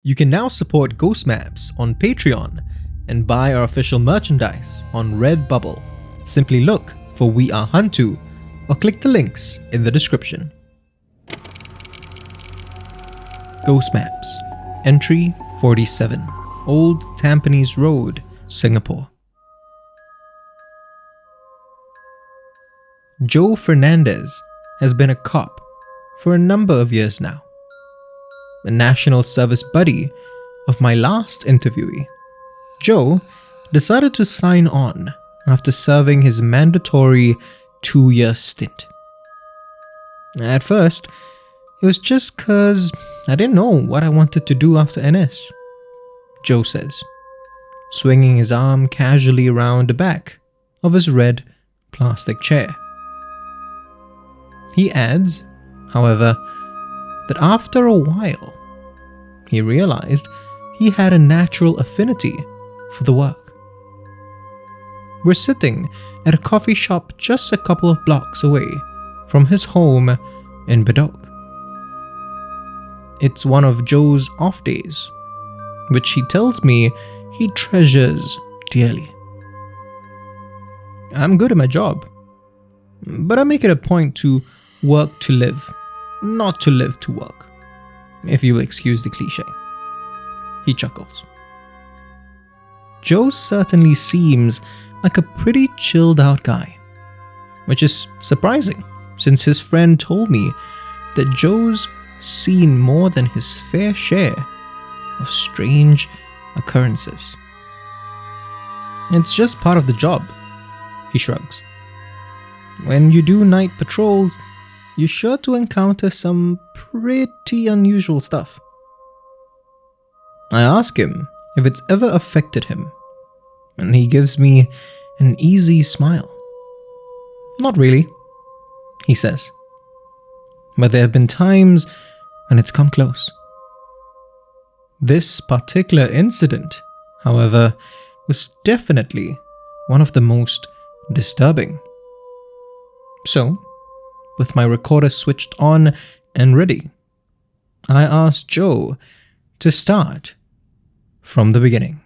You can now support Ghost Maps on Patreon and buy our official merchandise on Redbubble. Simply look for We Are HANTU or click the links in the description. Ghost Maps, Entry 47, Old Tampines Road, Singapore. Joe Fernandez has been a cop for a number of years now. A national service buddy of my last interviewee, Joe decided to sign on after serving his mandatory 2-year stint. At first, it was just cause I didn't know what I wanted to do after NS, Joe says, swinging his arm casually around the back of his red plastic chair. He adds, however, that after a while, he realized he had a natural affinity for the work. We're sitting at a coffee shop just a couple of blocks away from his home in Bedok. It's one of Joe's off days, which he tells me he treasures dearly. I'm good at my job, but I make it a point to work to live, not to live to work, if you'll excuse the cliche. He chuckles. Joe certainly seems like a pretty chilled out guy, which is surprising since his friend told me that Joe's seen more than his fair share of strange occurrences. It's just part of the job, he shrugs. When you do night patrols, you're sure to encounter some pretty unusual stuff. I ask him if it's ever affected him, and he gives me an easy smile. Not really, he says, but there have been times when it's come close. This particular incident, however, was definitely one of the most disturbing. So, with my recorder switched on and ready, I asked Joe to start from the beginning.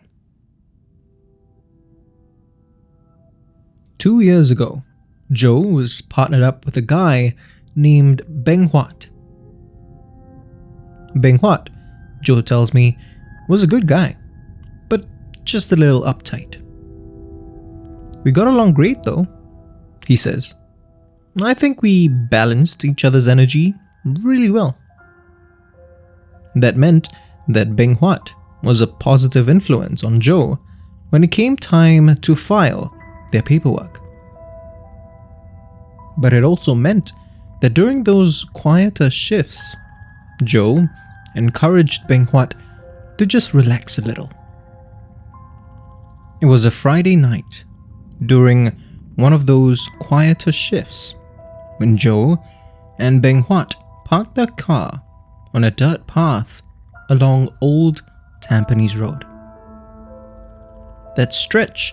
2 years ago, Joe was partnered up with a guy named Beng Huat. Beng Huat, Joe tells me, was a good guy, but just a little uptight. We got along great though, he says. I think we balanced each other's energy really well. That meant that Beng Huat was a positive influence on Joe when it came time to file their paperwork. But it also meant that during those quieter shifts, Joe encouraged Beng Huat to just relax a little. It was a Friday night during one of those quieter shifts when Joe and Beng Huat parked their car on a dirt path along Old Tampines Road. That stretch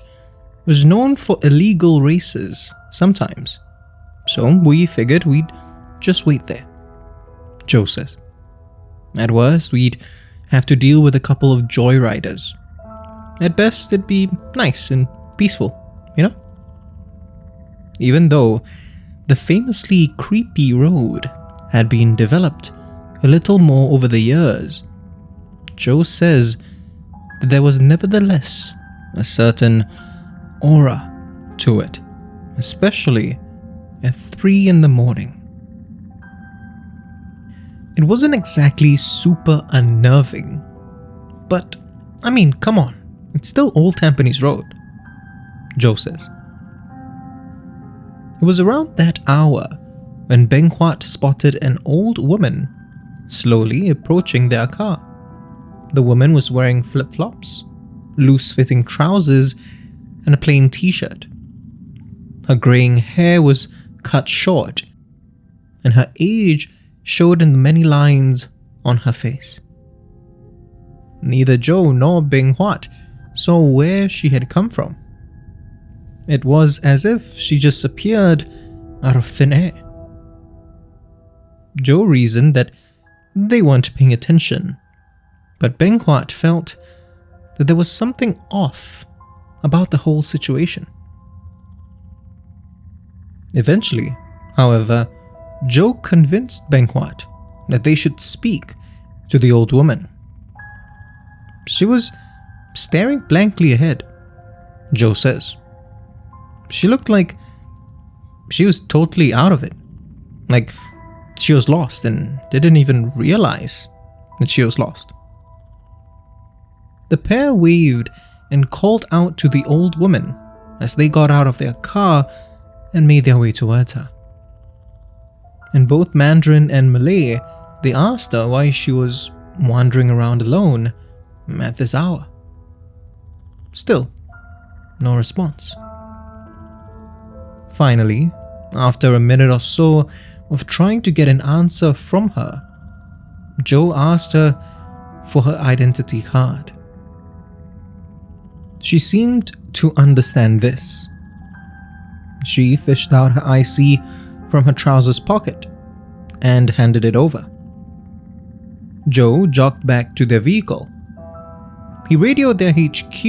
was known for illegal races sometimes, so we figured we'd just wait there, Joe says. At worst, we'd have to deal with a couple of joyriders. At best, it'd be nice and peaceful, you know? Even though the famously creepy road had been developed a little more over the years, Joe says that there was nevertheless a certain aura to it, especially at 3 in the morning. It wasn't exactly super unnerving, but I mean, come on, it's still Old Tampines Road, Joe says. It was around that hour when Beng Huat spotted an old woman slowly approaching their car. The woman was wearing flip-flops, loose-fitting trousers, and a plain t-shirt. Her graying hair was cut short, and her age showed in the many lines on her face. Neither Joe nor Beng Huat saw where she had come from. It was as if she just appeared out of thin air. Joe reasoned that they weren't paying attention, But Bengkwat felt that there was something off about the whole situation. Eventually, however, Joe convinced Bengkwat that they should speak to the old woman. She was staring blankly ahead, Joe says. She looked like she was totally out of it, like she was lost and didn't even realize that she was lost. The pair waved and called out to the old woman as they got out of their car and made their way towards her. In both Mandarin and Malay, they asked her why she was wandering around alone at this hour. Still, no response. Finally, after a minute or so of trying to get an answer from her, Joe asked her for her identity card. She seemed to understand this. She fished out her IC from her trousers pocket and handed it over. Joe jogged back to their vehicle. He radioed their HQ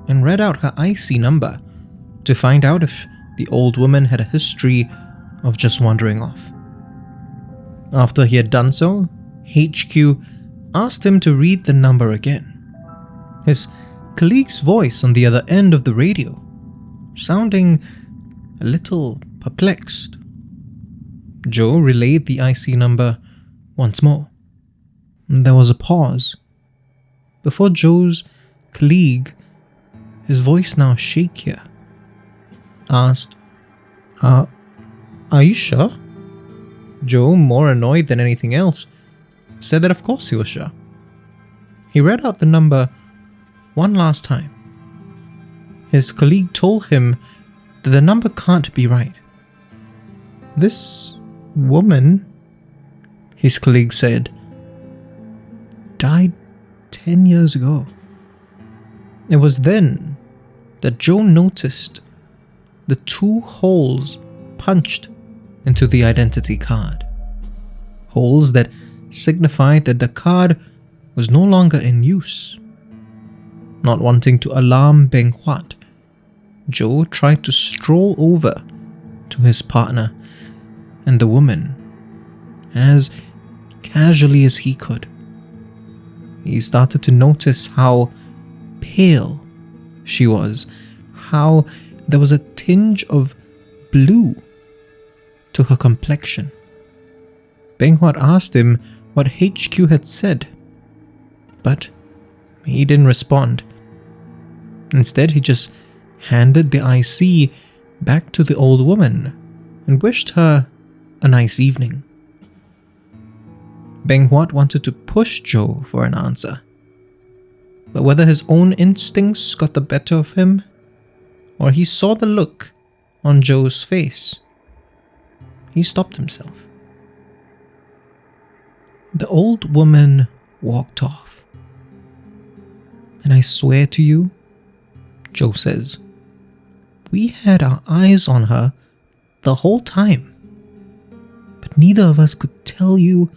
and read out her IC number to find out if the old woman had a history of just wandering off. After he had done so, HQ asked him to read the number again. His colleague's voice on the other end of the radio, sounding a little perplexed. Joe relayed the IC number once more. There was a pause. Before Joe's colleague, his voice now shakier, asked, Are you sure? Joe, more annoyed than anything else, said that of course he was sure. He read out the number one last time. His colleague told him that the number can't be right. This woman, his colleague said, died 10 years ago. It was then that Joe noticed the 2 holes punched into the identity card. Holes that signified that the card was no longer in use. Not wanting to alarm Bengkwat, Joe tried to stroll over to his partner and the woman as casually as he could. He started to notice how pale she was, how there was a tinge of blue to her complexion. Bengkwat asked him what HQ had said, but he didn't respond. Instead, he just handed the IC back to the old woman and wished her a nice evening. Bengkwat wanted to push Joe for an answer, but whether his own instincts got the better of him, or he saw the look on Joe's face, he stopped himself. The old woman walked off. And I swear to you, Joe says, we had our eyes on her the whole time, but neither of us could tell you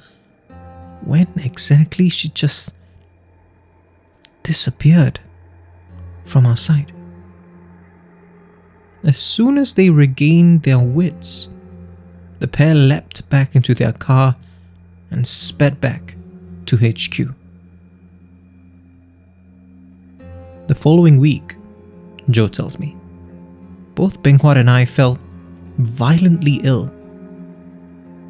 when exactly she just disappeared from our sight. As soon as they regained their wits, the pair leapt back into their car and sped back to HQ. The following week, Joe tells me, both Bengkwat and I felt violently ill.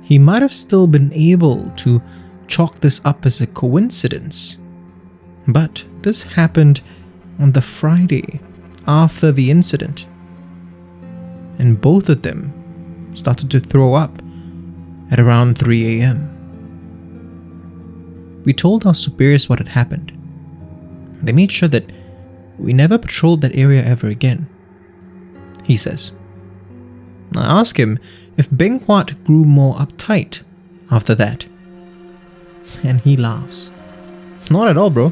He might have still been able to chalk this up as a coincidence, but this happened on the Friday after the incident, and both of them started to throw up at around 3 a.m. We told our superiors what had happened. They made sure that we never patrolled that area ever again, he says. I ask him if Bengkwat grew more uptight after that, and he laughs. Not at all, bro,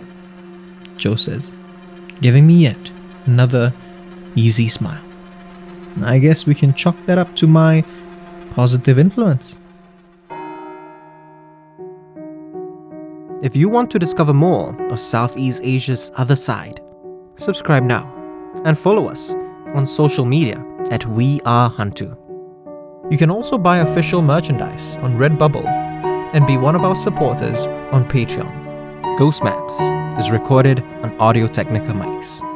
Joe says, giving me yet another easy smile. I guess we can chalk that up to my positive influence. If you want to discover more of Southeast Asia's other side, subscribe now and follow us on social media at We Are HANTU. You can also buy official merchandise on Redbubble and be one of our supporters on Patreon. Ghost Maps is recorded on Audio-Technica mics.